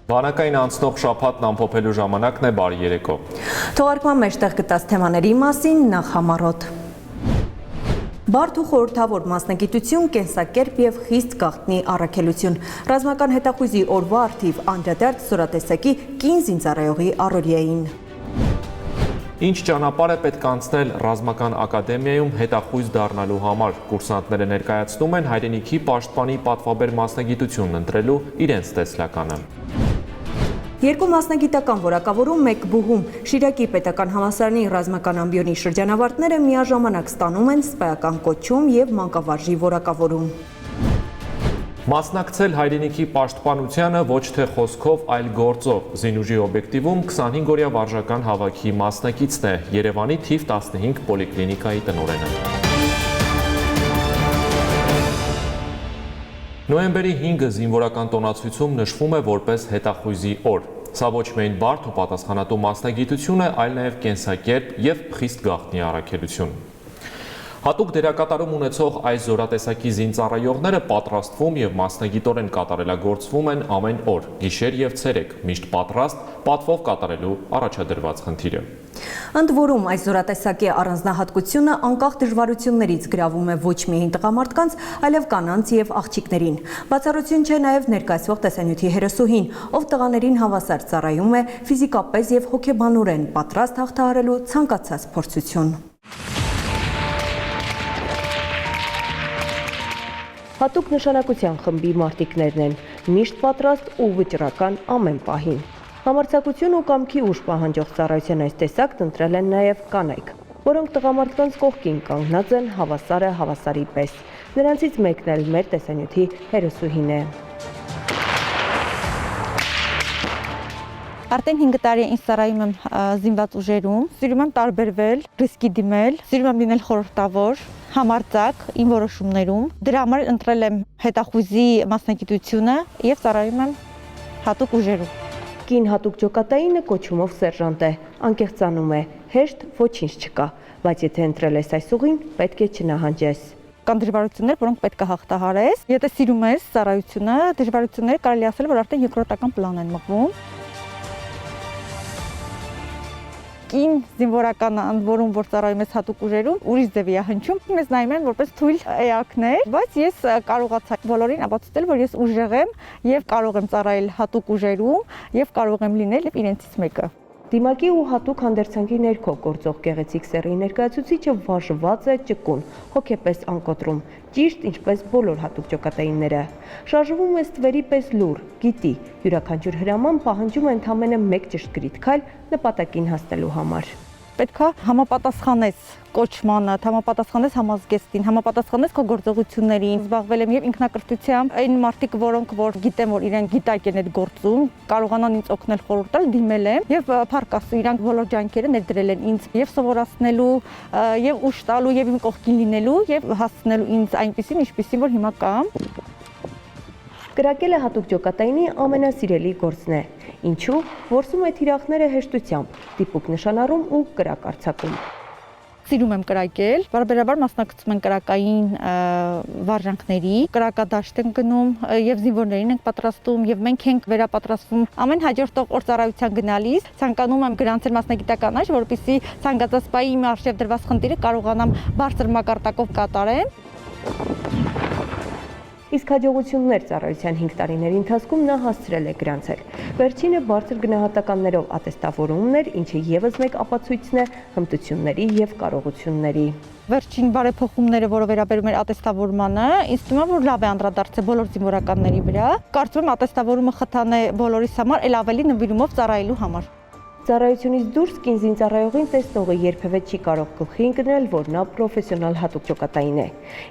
Վանակային անցնող շաբաթն ամփոփելու ժամանակն է, բարի երեկո։ Թողարկման մեջտեղ գտած թեմաների մասին նախ համառոտ։ Բարդ ու խորհրդավոր մասնագիտություն, կենսակերպ և խիստ գաղտնի առաքելություն։ Ռազմական հետախույզի օրվա առթիվ անդրադարձ զորատեսակի կին զինծառայողի առօրյային։ Ինչ ճանապարհ է պետք անցնել ռազմական ակադեմիայում հետախույզ դառնալու համար։ Կուրսանտները ներկայացնում են հայրենիքի պաշտպանի պատվաբեր մասնագիտությունն ընտրելու իրենց տեսլականը։ Երկու մասնագիտական որակավորում, մեկ բուհում։ Շիրակի պետական համալսարանի ռազմական ամբիոնի շրջանավարտները միաժամանակ ստանում են սպայական կոչում և մանկավարժի որակավորում։ Մասնակցել հայրենիքի պաշտպանությանը ոչ թե խոսքով, այլ գործով։ Զինուժի օբյեկտիվում 25-օրյա վարժական հավաքի մասնակիցն է, Երևանի թիվ 15 պոլիկլինիկայի տնօրենը։ Նոյեմբերի 5-ը զինվորական տոնացույցում նշվում է որպես հետախույզի օր։ Սա ոչ միայն բարդ ու պատասխանատու մասնագիտություն է, այլ նաև կենսակերպ և խիստ գաղտնի առաքելություն։ Հատուկ դերակատարում ունեցող այս զորատեսակի զինծառայողները պատրաստվում և մասնագիտորեն կատարելագործվում են ամեն օր, գիշեր և ցերեկ, միշտ պատրաստ պատվով կատարելու առաջադրված խնդիրը։ Ընդ որում, այս զորատեսակի առանձնահատկությունը անկախ դժվարություններից գրավում է ոչ միայն տղամարդկանց, այլև կանանց և աղջիկներին։ Բացառություն չէ նաև ներկայացվող տեսանյութի հերոսուհին, ով տղաներին հավասար ծառայում է ֆիզիկապես և հոգեբանորեն պատրաստ հաղթահարելու ցանկացած փորձություն։ Հատուկ նշանակության խմբի մարտիկներն են, միշտ պատրաստ ու վճռական ամեն պահին։ Համարձակություն ու կամքի ուժ պահանջող ծառայության այս տեսակն ընտրել են նաև կանայք, որոնք տղամարդկանց կողքին կանգնած են հավասարը հավասարի պես։ Նրանցից մեկն էլ մեր տեսանյութի հերոսուհին է։ Արդեն 5 տարի ինձ ծառայում եմ զինված ուժերում, սիրում եմ տարբերվել, ռիսկի դիմել, սիրում եմ լինել խորհրդավոր, համարձակ իմ որոշումներում։ Դրա համար ընտրել եմ հետախույզի մասնագիտությունը և ծառայում եմ հատուկ ուժերում։ Կին հատուկ ջոկատայինը կոչումով սերժանտ է, անկեղծանում է, հեշտ ոչինչ չկա, բայց եթե ընտրել ես այս ուղին, պետք է չնահանջես։ Կան դժվարություններ, որոնք պետք է հաղթահարես։ Եթե սիրում ես ծառայությունը, դժվարությունները կարելի ասել, որ արդեն երկրորդական պլան են մղվում։ Կին զինվորական անվորում, որ ծառայում ես հատուկ ուժերում, ուրիշ ձևի է հնչում, մեզ նայում են որպես թույլ էակներ, բայց ես կարողացա բոլորին ապացուցել, որ ես ուժեղ եմ եւ կարող եմ ծառայել հատուկ ուժերում եւ կարող եմ լինել իրենցից մեկը։ Դիմակի ու հատուկ հանդերձանքի ներքո գործող գեղեցիկ սեռի ներկայացուցիչը վարժված է ճկուն, հոգեպես անկոտրում, ճիշտ ինչպես բոլոր հատուկ ջոկատայինները։ Շարժվում է ստվերի պես լուր, գիտի, յուրաքանչյուր հրաման պահանջում է ընդամենը մեկ ճշգրիտ քայլ նպատակին հասնելու համար։ Պետք է համապատասխանես կոչմանը, համապատասխանես համազգեստին, համապատասխանես քո գործողություններին։ Զբաղվել եմ եւ ինքնակրթությամբ, այն մարդիկ, որոնք որ գիտեմ, որ իրենք գիտակ են այդ գործում, կարողանան ինձ օգնել խորհուրդ տալ, դիմել եմ եւ փառք Աստծո, իրանք բոլոր ջանքերը ներդրել են ինձ եւ սովորացնելու եւ ուշ տալու եւ իմ կողքին լինելու եւ հասցնելու ինձ այնպեսին, ինչպեսին որ հիմա կամ։ Կրակելը հատուկ ջոկատայինի ամենասիրելի գործն է։ Ինչու՞, որսում է թիրախները հեշտությամբ, դիպուկ նշանառում ու կրակ արձակում։ Սիրում եմ կրակել, բարբերաբար մասնակցում են կրակային վարժանքների, կրակադաշտ են գնում եւ զինվորներին ենք պատրաստում եւ մենք ենք վերապատրաստվում ամեն հաջորդող օր ծառայության գնալիս, ցանկանում եմ գրանցել մասնագիտական այժ, որպեսզի ցանկացած պահի իմ արժեվ դրված խնդիրը կարողանամ բարձր մակարդակով կատարել։ Իսկ հաջողություններ ծառայության 5 տարիների ընթացքում նա հասցրել է գրանցել։ Վերջինը բարձր գնահատականներով ատեստավորումն էր, ինչը ևս մեկ ապացույցն է հմտությունների եւ կարողությունների։ Վերջին բարեփոխումները, որը վերաբերում էր ատեստավորմանը, ինձ թվում է, որ լավ է անդրադարձել բոլոր զինվորականների վրա։ Կարծում եմ ատեստավորումը խթան է բոլորիս համար, ել ավելի նվիրումով ծառայելու համար։ Ծառայությունից դուրս կին զինծառայողին տեսնողը երբևէ չի կարող գլխի ընկնել, որ նա պրոֆեսիոնալ հատուկ ջոկատային է։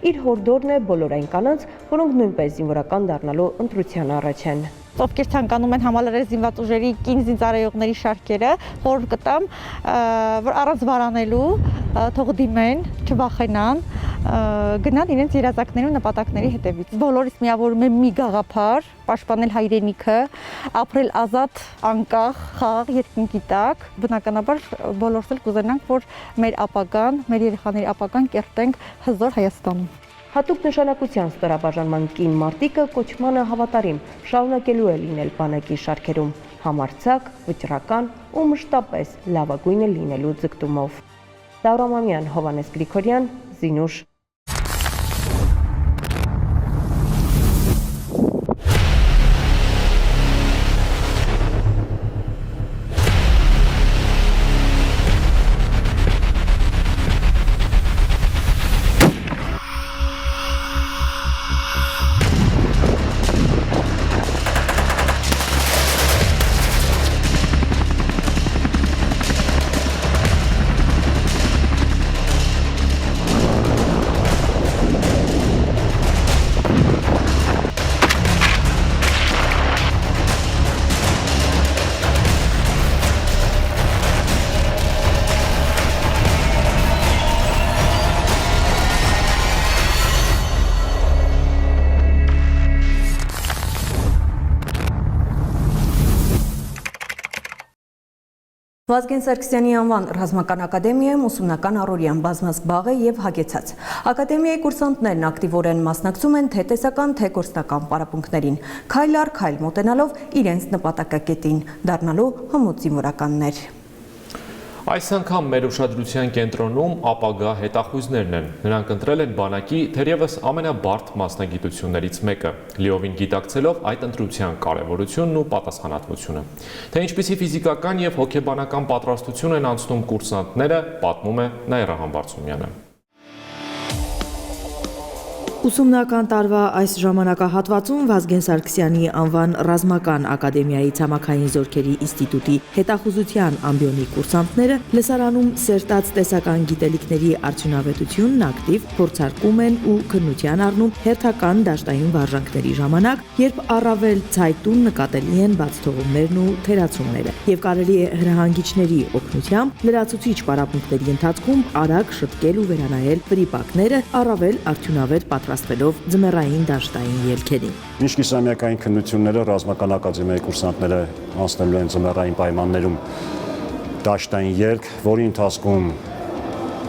Իր հորդորն է բոլոր այն կանանց, որոնք նույնպես զինվորական դառնալու ընտրության առաջ են։ Ովքեր ցանկանում են համալրել զինված ուժերի կին զինծառայողների շարքերը, խորհուրդ կտամ, որ առանց վարանելու թող դիմեն, չվախենան, գնան իրենց երազանքների ու նպատակների հետևից։ Բոլորիս միավորում է մի գաղափար՝ պաշտպանել հայրենիքը, ապրել ազատ, անկախ, խաղաղ երկնքի տակ։ Բնականաբար բոլորս էլ կուզենանք, որ մեր ապագան, մեր երեխաների ապագան կերտենք հզոր Հայաստանում։ Հատուկ նշանակության ստորաբաժանման կին մարտիկը կոչմանը հավատարիմ շարունակելու է լինել բանակի շարքերում համարձակ, վճռական ու մշտապես լավագույնը լինելու ձգտումով։ Լաուրա Մամյան, Հովհաննես Գրիգորյան, Զինուշ։ Վազգեն Սարգսյանի անվան ռազմական ակադեմիայում ուսումնական առօրյան բազմազբաղ է եւ հագեցած։ Ակադեմիայի կուրսանտներն ակտիվորեն մասնակցում են թե տեսական, թե գործնական պարապմունքներին, քայլ առ քայլ մոտենալով իրենց նպատակակետին, դառնալու հմուտ զինվորականներ։ Այս անգամ մեր ուշադրության կենտրոնում ապագա հետախույզներն են։ Նրանք ընտրել են բանակի թերևս ամենաբարդ մասնագիտություններից մեկը, լիովին գիտակցելով այդ ընտրության կարևորությունն ու պատասխանատվությունը։ Թե ինչպիսի ֆիզիկական եւ հոգեբանական պատրաստություն են անցնում կուրսանտները, պատմում է Նաիրա Համբարձումյանը։ Ուսումնական տարվա այս ժամանակահատվածում Վազգեն Սարգսյանի անվան ռազմական ակադեմիայի ցամաքային զորքերի ինստիտուտի հետախուզության ամբիոնի կուրսանտները լսարանում սերտած տեսական գիտելիքների արդյունավետությունն ակտիվ փորձարկում են ու քննության առնում հերթական դաշտային վարժանքների ժամանակ, երբ առավել ցայտուն նկատելի են բացթողումներն ու թերացումները, եւ կարելի է հրահանգիչների օգնությամբ լրացուցիչ պարապմունքների ընթացքում արագ շտկել ու վերանայել վրիպակները առավել արդյունավետ պատրաստվելով ձմեռային դաշտային ելքերին։ Միշտ կիսամյակային քննությունները ռազմական ակադեմիայի կուրսանտները անցնելու են ձմեռային պայմաններում դաշտային ելք, որի ընթացքում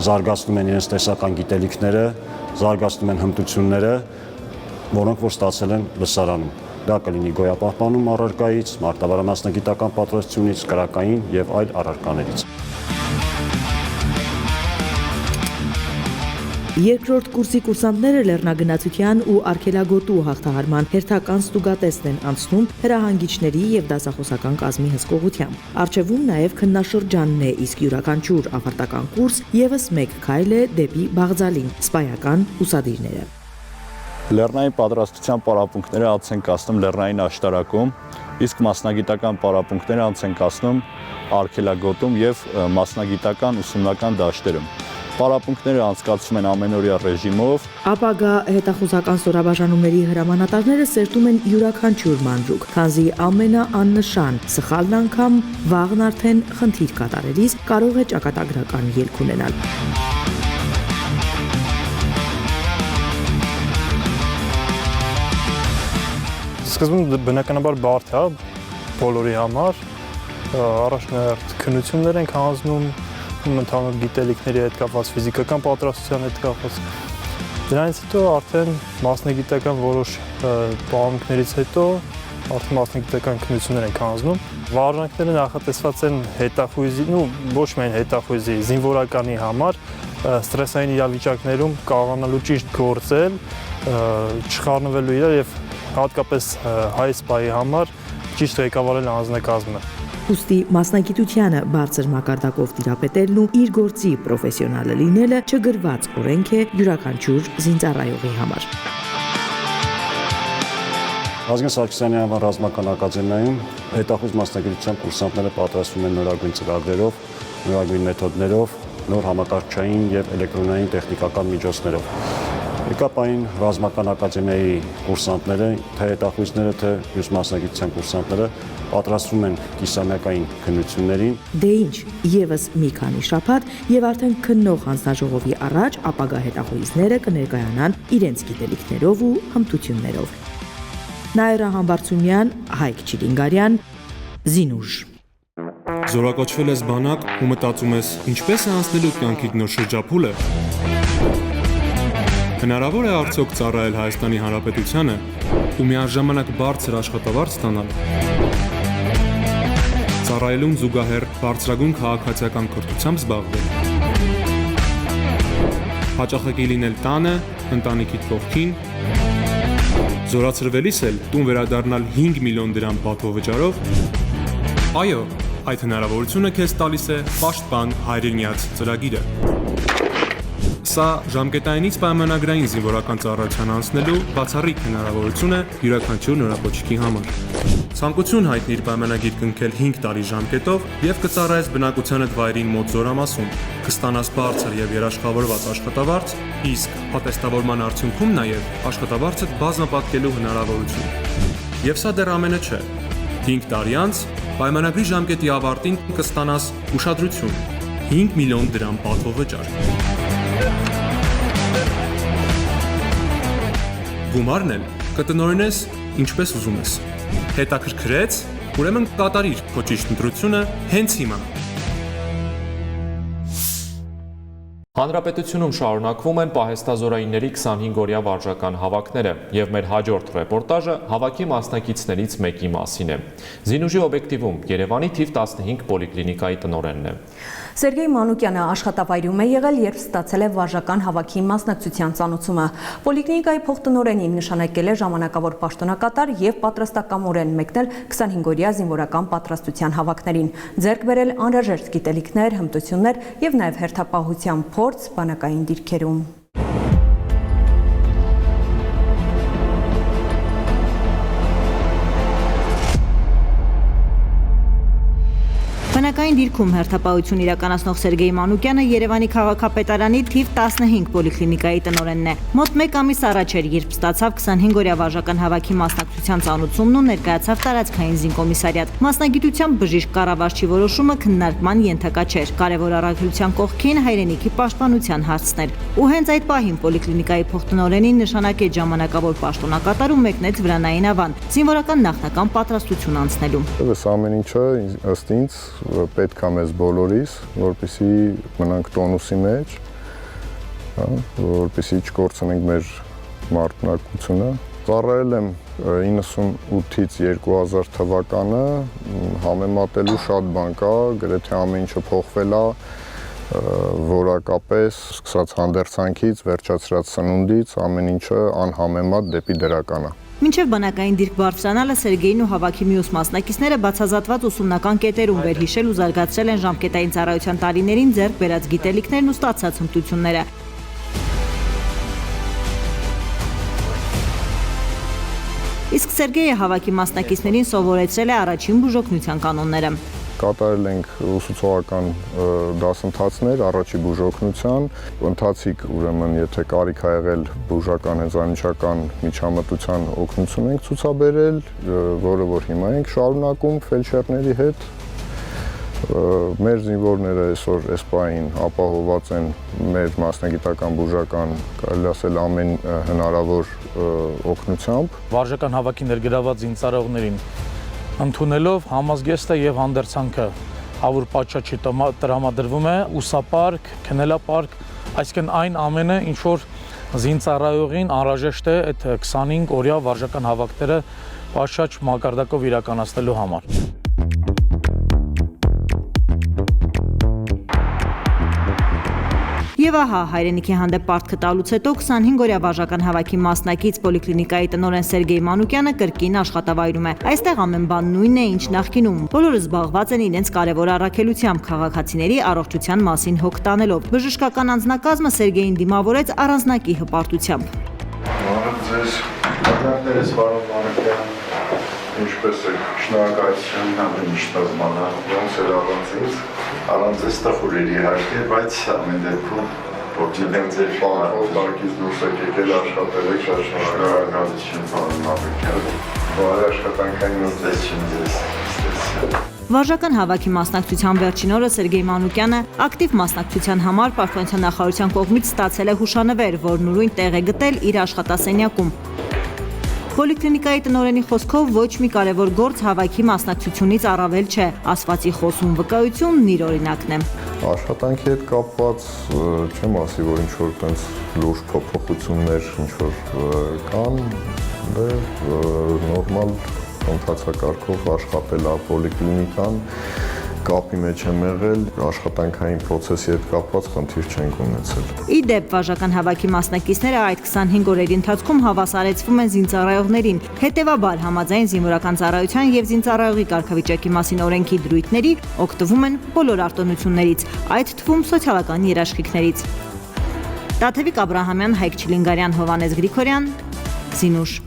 զարգացնում են իրենց տեսական գիտելիքները, զարգացնում են հմտությունները, որոնք որ ստացել են լսարանում։ Դա կլինի գոյապահպանում առարկայից, մարտավարամասնագիտական պատրաստությունից, կրակային եւ այլ առարկաներից։ Երկրորդ կուրսի կուրսանտները լեռնագնացության ու արգելագոտու հաղթահարման հերթական ստուգատեստ են անցնում հրահանգիչների եւ դասախոսական կազմի հսկողությամբ։ Առջևում նաեւ քննաշրջանն է, իսկ յուրաքանչյուր ավարտական կուրս եւս մեկ քայլ է դեպի Բաղձալին, սպայական ուսադիրները։ Լեռնային պատրաստության պարապմունքները անց են կացնում լեռնային աշտարակում, իսկ մասնագիտական պարապմունքները անց են կացնում արգելագոտում եւ մասնագիտական ուսումնական դաշտերում։ Պարապմունքները անցկացվում են ամենօրյա ռեժիմով։ Ապագա հետախուզական ստորաբաժանումների հրամանատարները սերտում են յուրաքանչյուր մանրուք, քանզի ամենաաննշան սխալն անգամ վաղն արդեն խնդիր կատարելիս կարող է ճակատագրական ելք ունենալ։ Սկզբում բնականաբար բարդ է բոլորի համար, առաջնահերթ քննություններ ենք հանձնում, ընդհանուր գիտելիքների հետ կապված, ֆիզիկական պատրաստության հետ կապված։ Դրանից հետո արդեն մասնագիտական որոշ պարապմունքներից հետո արդեն մասնագիտական քննություններ ենք հանձնում։ Վարժանքները նախատեսված են հետախույզի, ոչ միայն հետախույզի, զինվորականի համար, ստրեսային իրավիճակներում կարողանալու ճիշտ գործել, չխառնվելու իրար եւ հատկապես հայ սպայի համար ճիշտ ղեկավարել անձնակազմը։ Ուստի մասնագիտությանը բարձր մակարդակով տիրապետելն ու իր գործի պրոֆեսիոնալը լինելը չգրված օրենք է յուրաքանչյուր զինծառայողի համար։ Վազգեն Սարգսյանի անվան ռազմական ակադեմիայում հետախույզ մասնագիտության կուրսանտները պատրաստվում են նորագույն ծրագրերով, նորագույն մեթոդներով, նոր համակարգչային եւ էլեկտրոնային տեխնիկական միջոցներով։ Եկապային ռազմական ակադեմիայի կուրսանտները, թե հետախույզները, թե մյուս մասնագիտության կուրսանտները պատրաստվում են կիսամյակային քննություններին։ Դե ինչ, եւս մի քանի շաբաթ եւ արդեն քննող հանձնաժողովի առաջ ապագա հետախույզները կներկայանան իրենց գիտելիքներով ու հմտություններով։ Նաիրա Համբարձումյան, Հայկ Չիլինգարյան, Զինուշ։ Զորակոչվել ես բանակ ու մտածում ես ինչպես է անցնելու կյանքիդ նոր շրջափուլը։ Հնարավոր է արդյոք ծառայել Հայաստանի Հանրապետությանը ու միաժամանակ բարձր աշխատավարձ ստանալ։ Ծառայելուն զուգահեռ բարձրագույն քաղաքացիական կրթությամբ զբաղվել։ Հաճախակի լինել տանը, ընտանիքիդ կողքին, զորացրվելիս էլ տուն վերադառնալ 5 միլիոն դրամ պատվովճարով։ Այո, այդ հնարավորությունը քեզ տալիս է Պաշտպան հայրենիաց ծրագիրը։ Սա ժամկետայինից պայմանագրային զինվորական ծառայության անցնելու բացառիկ հնարավորություն է յուրաքանչյուր նորակոչիկի համար։ Ցանկություն հայտնիր պայմանագիր կնքել 5 տարի ժամկետով եւ կծառայես բնակությանդ վայրին մոտ զորամասում, կստանաս բարձր եւ երաշխավորված աշխատավարձ, իսկ պատասխանատվորման արդյունքում նաեւ աշխատավարձդ բազմապատկելու հնարավորություն։ Եվ սա դեռ ամենը չէ։ 5 տարի անց պայմանագրի ժամկետի ավարտին կստանաս ուշադրություն 5 միլիոն դրամ պատվովճար։ Գումարն էլ կտնօրինես ինչպես ուզում ես։ Հետաքրքրեց, ուրեմն կատարիր քո ճիշտ ընտրությունը հենց հիմա։ Հանրապետությունում շարունակվում են պահեստազորայինների 25-օրյա վարժական հավաքները եւ մեր հաջորդ ռեպորտաժը հավաքի մասնակիցներից մեկի մասին է։ Զինուժի օբյեկտիվում Երևանի թիվ 15 պոլիկլինիկայի տնօրենն է։ Սերգեյ Մանուկյանը աշխատավայրում է եղել, երբ ստացել է վարժական հավաքի մասնակցության ծանուցումը։ Պոլիկլինիկայի փոխտնօրենին նշանակել է ժամանակավոր պաշտոնակատար եւ պատրաստակամորեն մեկնել 25-օրյա զինվորական պատրաստության հավաքներին, ձեռք բերել անհրաժեշտ գիտելիքներ, հմտություններ եւ նաեւ հերթապահության փորձ բանակային դիրքերում։ Բանակային դիրքում հերթապահություն իրականացնող Սերգեյ Մանուկյանը Երևանի քաղաքապետարանի թիվ 15 պոլիկլինիկայի տնօրենն է։ Մոտ 1 ամիս առաջ էր, երբ ստացավ 25-օրյա վարժական հավաքի մասնակցության ծանուցումն ու ներկայացավ տարածքային զինկոմիսարիատ։ Մասնագիտությամբ բժիշկ կառավարչի որոշումը քննարկման ենթակա չէր։ Կարևոր առաքելության կողքին հայրենիքի պաշտպանության հարցներ։ Ու հենց այդ պահին պոլիկլինիկայի փոխտնօրենին նշանակեց ժամանակավոր պաշտոնակատար ու մեկնեց վրանային ավան, զինվորական նախնական պատրաստություն անցնելու։ Այս ամեն ինչը ըստ ինձ պետք է մեզ բոլորիս, որպեսզի մնանք տոնուսի մեջ, որպեսզի չկորցնենք մեր մարմնակությունը։ Ծառայել եմ 98-ից 2000 թվականը, համեմատելու շատ բան կա, գրեթե ամեն ինչը փոխվել է, որակապես սկսած հանդերձանքից, վերջացրած սնունդից, ամեն ինչը անհամեմատ դեպի դրական է։ Մինչև բանակային դիրք բարձրանալը Սերգեյն ու հավաքի մյուս մասնակիցները բացազատված ուսումնական կետերում վերհիշել ու զարգացրել են ժամկետային ծառայության տարիներին ձեռք բերած գիտելիքներն ու ստացած հմտությունները։ Իսկ Սերգեյը հավաքի մասնակիցներին սովորեցրել է առաջին բուժօգնության կանոնները։ Կատարել ենք ուսուցողական դասընթացներ առաջի բուժօգնության, ընթացիկ ուրեմն եթե կարիք ա եղել բուժական հեծանիչական միջամտության օգնություն ենք ցուցաբերել, որը որ հիմա ենք շարունակում ֆելդշերների հետ։ Մեր զինվորները այսօր այս պահին ապահովված են մեր մասնագիտական բուժական, կարելի ասել ամեն հնարավոր օգնությամբ։ Վարժական հավաքի ներգրաված զինծառայողներին ընդունելով համազգեստը եւ հանդերձանքը հավուր պատշաճի տրամադրվում է ուսապարկ, քնելապարկ, այսինքն այն ամենը, ինչ որ զինծառայողին անհրաժեշտ է այդ 25 օրյա վարժական հավաքները պատշաճ մակարդակով իրականացնելու համար։ Եվ ահա, հայրենիքի հանդեպ պարտքը տալուց հետո 25-օրյա վարժական հավաքի մասնակից պոլիկլինիկայի տնօրեն Սերգեյ Մանուկյանը կրկին աշխատավայրում է։ Այստեղ ամեն բան նույնն է, ինչ նախկինում։ Բոլորը զբաղված են իրենց կարևոր առաքելությամբ, քաղաքացիների առողջության մասին հոգ տանելով։ Բժշկական անձնակազմը Սերգեյին դիմավորեց առանձնակի հպարտությամբ։ Ինչպես է, շնորհակալություն ամեն ինչտազմանը, ոնց էր առանց էս տխուրեր իհարկե, բայց ամեն դեպքում ողջունում ձեր պարով բանկից դուրս եք եկել աշխատել եք, շատ շնորհակալություն պարոն Մանուկյան, բարի աշխատանքային ուզեցություն ձեզ։ Վարժական հավաքի մասնակցության վերջին օրը Սերգեյ Մանուկյանը ակտիվ մասնակցության համար Պաշտպանության նախարարության կողմից ստացել է հուշանվեր, որն ուրույն տեղ է գտել իր աշխատասենյակում։ Պոլիկլինիկայի տնօրենի խոսքով ոչ մի կարևոր գործ հավաքի մասնակցությունից առավել չէ, ասվածի խոսում վկայությունն իր օրինակն է։ Աշխատանքի հետ կապված չեմ ասի, որ ինչ-որ տենց լուրջ փոփոխություններ ինչ-որ կան, դե նորմալ ընթացակարգով աշխատել է պոլիկլինիկան, կապի մեջ եմ եղել, աշխատանքային process-ի հետ կապված խնդիր չենք ունեցել։ Ի դեպ, վարժական հավաքի մասնակիցները այդ 25 օրերի ընթացքում հավասարեցվում են զինծառայողներին։ Հետևաբար, համաձայն զինվորական ծառայության եւ զինծառայողի կարգավիճակի մասին օրենքի դրույթների, օգտվում են բոլոր արտոնություններից, այդ թվում սոցիալական երաշխիքներից։ Տաթևիկ Աբրահամյան, Հայկ Չիլինգարյան, Հովանես Գրիգորյան, Զինուշ։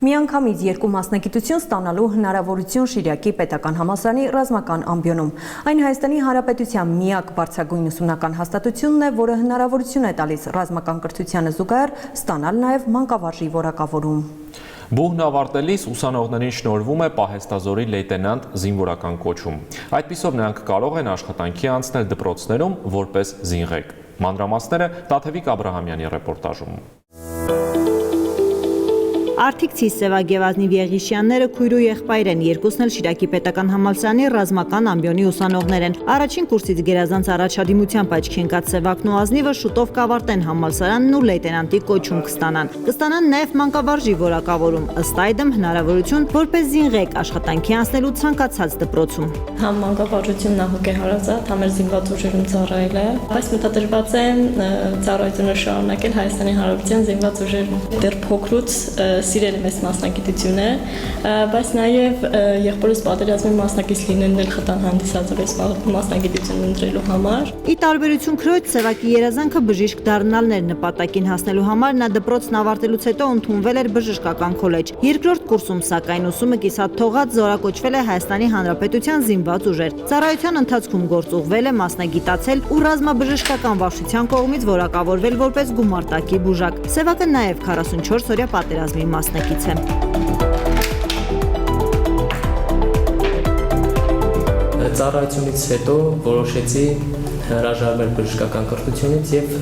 Միանգամից երկու մասնագիտություն ստանալու հնարավորություն Շիրակի պետական համալսարանի ռազմական ամբիոնում։ Այն Հայաստանի Հանրապետության միակ բարձրագույն ուսումնական հաստատությունն է, որը հնարավորություն է տալիս ռազմական կրթությանը զուգահեռ ստանալ նաև մանկավարժի որակավորում։ Բուհն ավարտելիս ուսանողներին շնորհվում է պահեստազորի լեյտենանտ զինվորական կոչում։ Այդպիսով նրանք կարող են աշխատանքի անցնել դպրոցներում որպես զինղեկ։ Մանրամասները Տաթևիկ Աբրահամյանի ռեպորտաժում։ Արդիկ Ցիսսևա Գևազնիվ Եղիշյանները քույր ու եղբայր են, երկուսն էլ Շիրակի պետական համալսարանի ռազմական ամբիոնի ուսանողներ են։ Առաջին կուրսից գերազանց առաջադիմությամբ աչքի ընկած Սևակն ու Ազնիվը շուտով կավարտեն համալսարանն ու լեյտենանտի կոչում կստանան։ Կստանան նաև մանկավարժի որակավորում, ըստ այդմ հնարավորություն որպես զինղեկ աշխատանքի անցնելու ցանկացած դպրոցում։ Համ մանկավարժությունն ահուկ է հարազատ, համ էլ զինված ուժերում ծառայել է, բայց մտադրված եմ ծառայությունը շարունակել Հայաստանի Հանրապետության զինված ուժերում։ Դեռ փոքրուց սիրել եմ այս մասնագիտությունը, բայց նաև եղբորս պատերազմի մասնակից լինելն էլ խթան հանդիսացել այս մասնագիտությունն ընտրելու համար։ Ի տարբերություն քրոջ, Սևակի երազանքը բժիշկ դառնալն էր նպատակին հասնելու համար, նա դպրոցն ավարտելուց հետո ընդունվել էր բժշկական քոլեջ։ Երկրորդ կուրսում, սակայն ուսումը կիսատ թողած զորակոչվել է Հայաստանի Հանրապետության զինված ուժեր։ Ծառայության ընթացքում գործուղվել է, մասնագիտացել ու ռազմաբժշկական վարչության կողմից որակավորվել որպես գումարտակի բուժակ։ Սևակը նաև 44-օրյա պատերազմի մասնակից է։ Ծառայությունից հետո որոշեցի հրաժարվել բժշկական կրթությունից եւ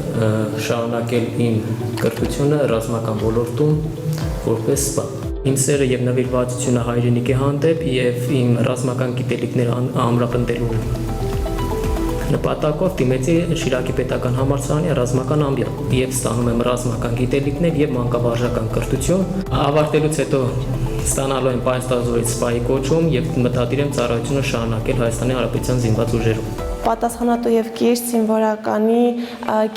շարունակել իմ կրթությունը ռազմական ոլորտում որպես սպա։ Իմ սերը եւ նվիրվածությունը հայրենիքի հանդեպ եւ իմ ռազմական գիտելիքները ամրապնդելու նպատակով դիմեցի Շիրակի պետական համալսարանի ռազմական ամբիոն եւ ստանում եմ ռազմական գիտելիքներ եւ մանկավարժական կրթություն։ Ավարտելուց հետո ստանալու եմ պահեստազորից սպայի կոչում եւ մտադիր եմ ծառայությունը շարունակել Հայաստանի Հանրապետության զինված ուժերում։ Պատասխանատու եւ կիրթ զինվորականի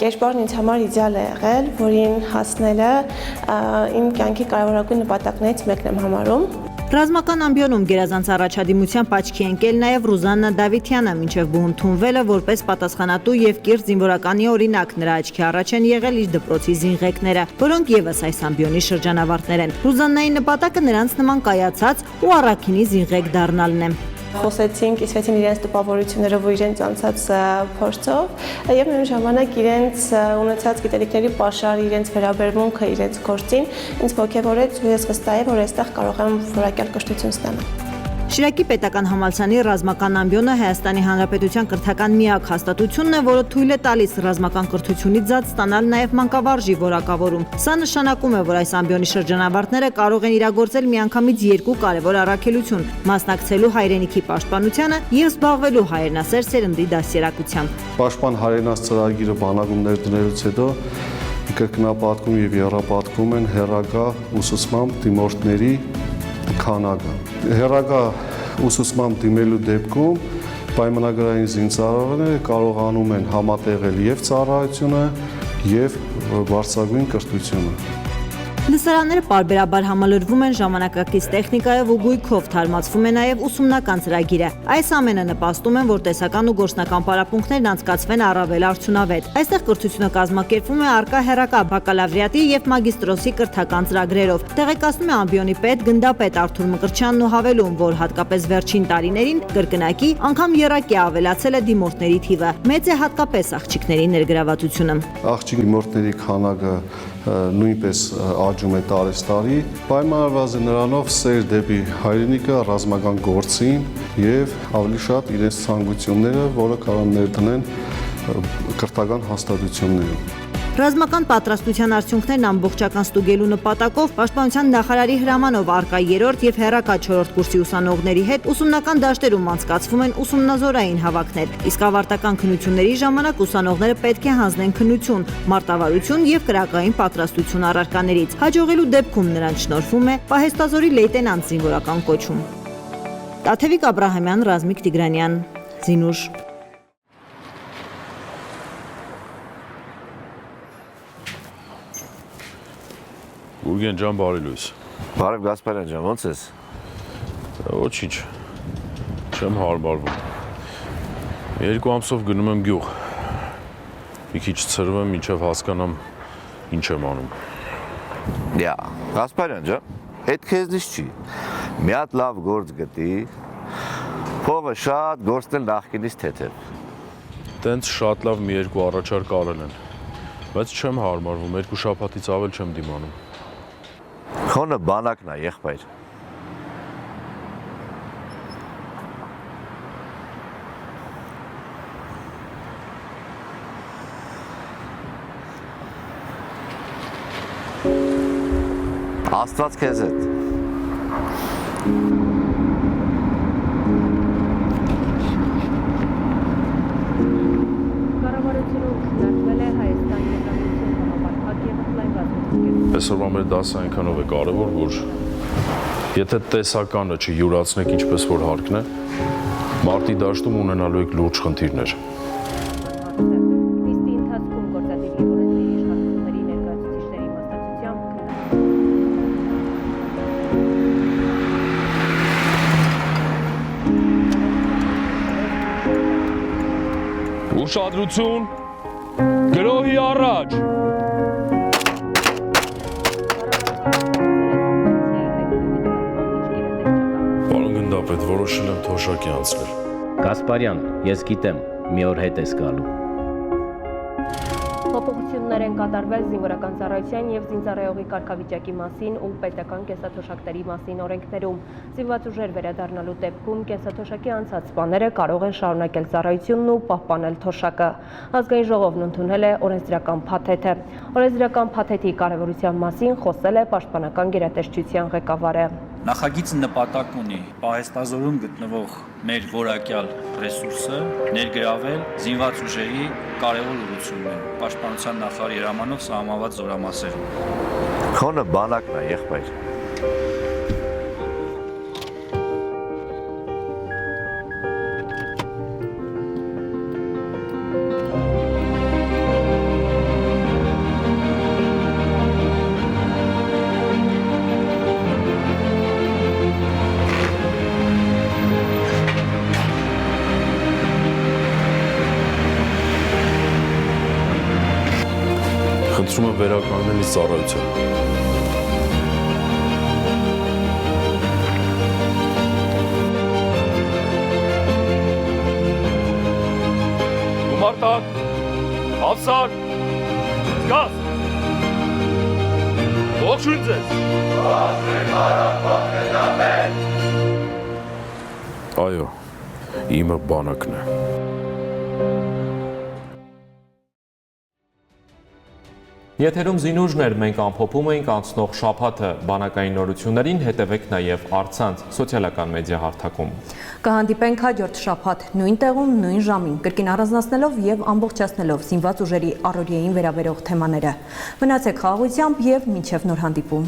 կերպարն ինձ համար իդեալ է եղել, որին հասնելը իմ կյանքի կարևորագույն նպատակներից մեկն եմ համարում։ Ռազմական ամբիոնում գերազանց առաջադիմությամբ աչքի ընկել նաև Ռուզաննա Դավիթյանը, մինչև բուն ընդունվելը որպես պատասխանատու եւ կիրթ զինվորականի օրինակ նրա աչքի առաջ են եղել իր դպրոցի զինղեկները, որոնք եւս այս ամբիոնի շրջանավարտներ են։ Ռուզաննայի նպատակը նրանց նման կայացած ու առաքինի զինղեկ դառնալն է։ Խոսեցինք, իսվեցին իրենց տպավորություններով ու իրենց անցած փորձով եւ նույն ժամանակ իրենց ունեցած գիտելիքների պաշարը, իրենց վերաբերմունքը իրենց գործին ինձ ողջևորեց ու ես վստահ եմ, որ այստեղ կարող եմ որակյալ կրթություն ստանալ։ Շիրակի պետական համալսարանի ռազմական ամբիոնը Հայաստանի Հանրապետության կրթական միակ հաստատությունն է, որը թույլ է տալիս ռազմական կրթությունից զատ ստանալ նաև մանկավարժի որակավորում։ Սա նշանակում է, որ այս ամբիոնի շրջանավարտները կարող են իրագործել միանգամից երկու կարևոր առաքելություն՝ մասնակցելու հայրենիքի պաշտպանությանը եւ զբաղվելու հայրենասեր սերնդի դաստիարակությամբ։ Պաշտպան հայրենաց ծրագիրը բանակում ներդնելուց հետո կրկնապատկում եւ եռապատկում են հեռագա ուսուցմամբ դիմորդների քանակը։ Հեռագա ուսուցմամբ դիմելու դեպքում պայմանագրային զինծառայողները կարողանում են համատեղել եւ ծառայությունը եւ բարձրագույն կրթությունը։ Լսարանները պարբերաբար համալրվում են ժամանակակից տեխնիկայով ու գույքով, թարմացվում է նաև ուսումնական ծրագիրը։ Այս ամենը նպաստում են, որ տեսական ու գործնական պարապմունքներն անցկացվեն առավել արդյունավետ։ Այստեղ կրթությունը կազմակերպվում է առկա հեռակա բակալավրիատի եւ մագիստրոսի կրթական ծրագրերով։ Տեղեկացնում է ամբիոնի պետ գնդապետ Արթուր Մկրտչյանն ու հավելում, որ հատկապես վերջին տարիներին կրկնակի անգամ եռակի ավելացել է դիմորդների թիվը։ Մեծ է հատկապես աղջիկների ներգրավվածությունը։ Աղջիկ դիմորդների քանակը նույնպես աճում է տարեստարի, պայմանավորված է նրանով սեր դեպի հայրենիքը, ռազմական գործին եւ ավելի շատ իրենց ցանկությունները, որը կարող ներդնեն կրթական հաստատություններում։ Ռազմական պատրաստության արդյունքներն ամբողջական ստուգելու նպատակով Պաշտպանության նախարարի հրամանով արկա 3-րդ եւ հեռակա 4-րդ կուրսի ուսանողների հետ ուսումնական դաշտերում անցկացվում են ուսումնազորային հավաքներ, իսկ ավարտական քննությունների ժամանակ ուսանողները պետք է հանձնեն քննություն, մարտավարություն եւ կրակային պատրաստություն առարկաներից։ Հաջողելու դեպքում նրանց շնորհվում է պահեստազորի լեյտենանտ զինվորական կոչում։ Տաթևիկ Աբրահամյան, Ռազմիկ Տիգրանյան, Զինուշ։ Գուրգեն ջան, բարի լույս։ Բարև Գասպարյան ջան, ո՞նց ես։ Ոչինչ։ Չեմ հարմարվում։ 2 ամսով գնում եմ գյուղ։ Մի քիչ ցրվում եմ, մինչև հասկանամ ինչ եմ անում։ Դիա, Գասպարյան ջան, այդ քեզնից չի։ Մի հատ լավ գործ գտի, փողը շատ գործնել նախկինից թեթև։ Տենց շատ լավ մի 2 առաջարկ արել են, բայց չեմ հարմարվում, 2 շաբաթից ավել չեմ դիմանում։ Քոնը բանակն է, եղբայր։ Աստված քեզ հետ։ Այսօրվա մեր դասը այնքանով է կարևոր, որ եթե տեսականը չյուրացնեք ինչպես որ հարկն է, մարտի դաշտում ունենալու եք լուրջ խնդիրներ։ Ուշադրություն, գրոհի առաջ։ Պետ որոշել եմ թոշակի անցնել։ Գասպարյան, ես գիտեմ, մի օր հետ ես գալու։ Փոփոխություններ են կատարվել զինվորական ծառայության եւ զինծառայողի կարգավիճակի մասին ու պետական կենսաթոշակների մասին օրենքներում։ Զինված ուժեր վերադառնալու դեպքում կենսաթոշակի անցած սպաները կարող են շարունակել ծառայությունն ու պահպանել թոշակը։ Ազգային ժողովն ընդունել է օրենսդրական փաթեթը։ Օրենսդրական փաթեթի կարևորության մասին խոսել է Պաշտպանական գերատեսչության ղեկավարը։ Նախագիծը նպատակ ունի պահեստազորում գտնվող մեր որակյալ ռեսուրսը ներգրավել զինված ուժերի կարևոր ուղղություններում, Պաշտպանության նախարարի հրամանով սահմանված զորամասերում։ Քոնը բանակն է, եղբայր։ Խնդրում եմ վերականգնել ինձ ծառայության։ Գումարտակ, հավսակ, զգաս, ողջույն ձեզ։ Այո, իմը բանակն է։ Եթերում Զինուժներ, մենք ամփոփում ենք անցնող շաբաթը, բանակային նորություններին հետևեք նաև առցանց սոցիալական մեդիա հարթակում։ Կհանդիպենք հաջորդ շաբաթ նույն տեղում, նույն ժամին, կրկին առանձնացնելով եւ ամբողջացնելով զինված ուժերի առօրյային վերաբերող թեմաները։ Մնացեք խաղաղությամբ եւ մինչեւ նոր հանդիպում։